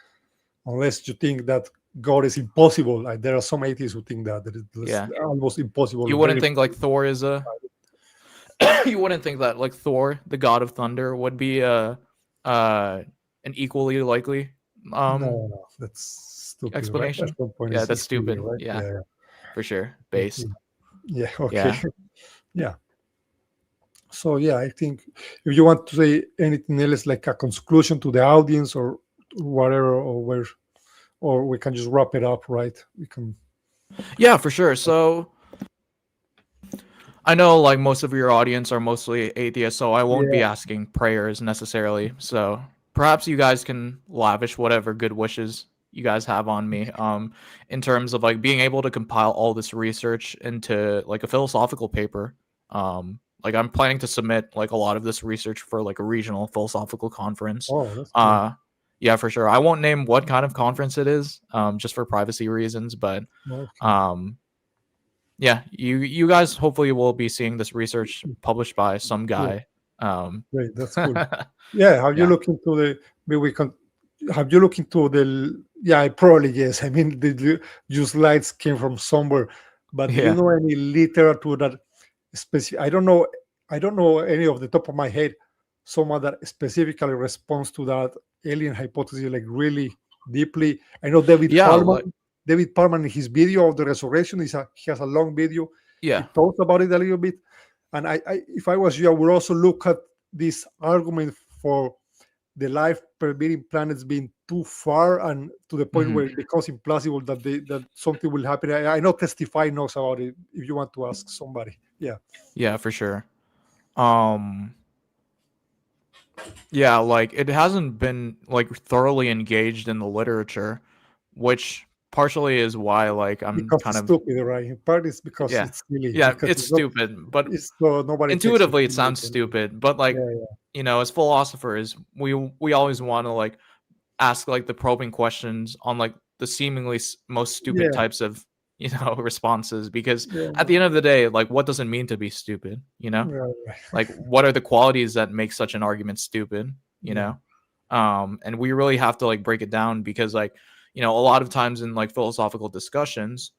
unless you think that God is impossible. Like, there are some atheists who think that it's Yeah. almost impossible. You wouldn't think like Thor is a you wouldn't think that like Thor, the god of thunder, would be an equally likely um No, that's stupid, right? At explanation. some point, Yeah, that's it's clear, stupid. right? Yeah, Yeah, for sure. yeah. Based. Yeah, okay. Yeah. Yeah. So yeah, I think if you want to say anything else, like a conclusion to the audience or whatever, or we can just wrap it up, right? We can. Yeah, for sure. So I know like most of your audience are mostly atheists, so I won't be Yeah. asking prayers necessarily. So perhaps you guys can lavish whatever good wishes you guys have on me in terms of like being able to compile all this research into like a philosophical paper. Like I'm planning to submit like a lot of this research for like a regional philosophical conference. Oh, that's great. Uh yeah, for sure. I won't name what kind of conference it is just for privacy reasons, but Okay. um yeah, you guys hopefully will be seeing this research published by some Yeah, guy. great. That's cool. Yeah. Have you Yeah. looked into the? Maybe we can. Have you looked into the? Yeah, I probably yes. I mean, your slides came from somewhere, but do you Yeah. know any literature that specific? I don't know any of the top of my head. Someone that specifically responds to that alien hypothesis, like really deeply. I know David Yeah, like Palman. David Palman, in his video of the resurrection, he has a long video. He yeah. talks about it a little bit. And if I was you, I would also look at this argument for the life permitting planets being too far and to the point Mhm. where it becomes implausible that something will happen. I know Testify knows about it. If you want to ask somebody, yeah, Yeah, for sure. Um yeah, like it hasn't been like thoroughly engaged in the literature, which partially is why like I'm because kind it's of stupid, right? In part, it's because yeah. it's silly. Yeah, Because it's it's not. stupid, but It's so nobody takes it intuitively it sounds seriously. stupid, but Yeah, like yeah, as philosophers, we always want to like ask like the probing questions on like the seemingly most stupid yeah, types of responses, because yeah, at the end of the day, like what does it mean to be stupid, yeah, right. like what are the qualities that make such an argument stupid, Yeah, and we really have to like break it down, because like a lot of times in like philosophical discussions,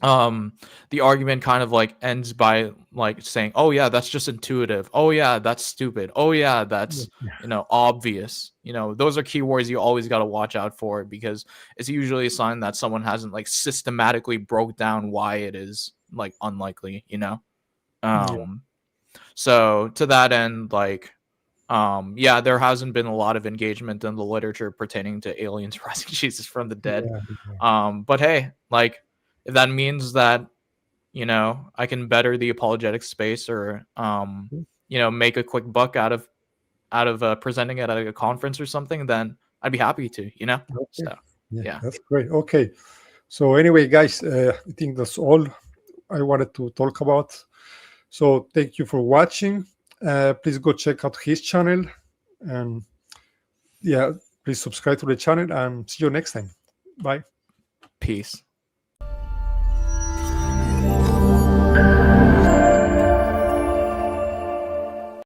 um the argument kind of like ends by like saying, oh yeah, that's just intuitive, oh yeah, that's stupid, oh yeah, that's yeah, obvious. Those are keywords you always got to watch out for, because it's usually a sign that someone hasn't like systematically broke down why it is like unlikely. yeah, um so to that end, like yeah, there hasn't been a lot of engagement in the literature pertaining to aliens rising Jesus from the dead. yeah, yeah. But hey, like if that means that I can better the apologetic space, or make a quick buck out of presenting it at a conference or something, then I'd be happy to. Okay, So yeah, yeah. that's great. Okay, so anyway, guys, I think that's all I wanted to talk about. So thank you for watching. Please go check out his channel, and yeah, please subscribe to the channel, and see you next time. Bye. Peace.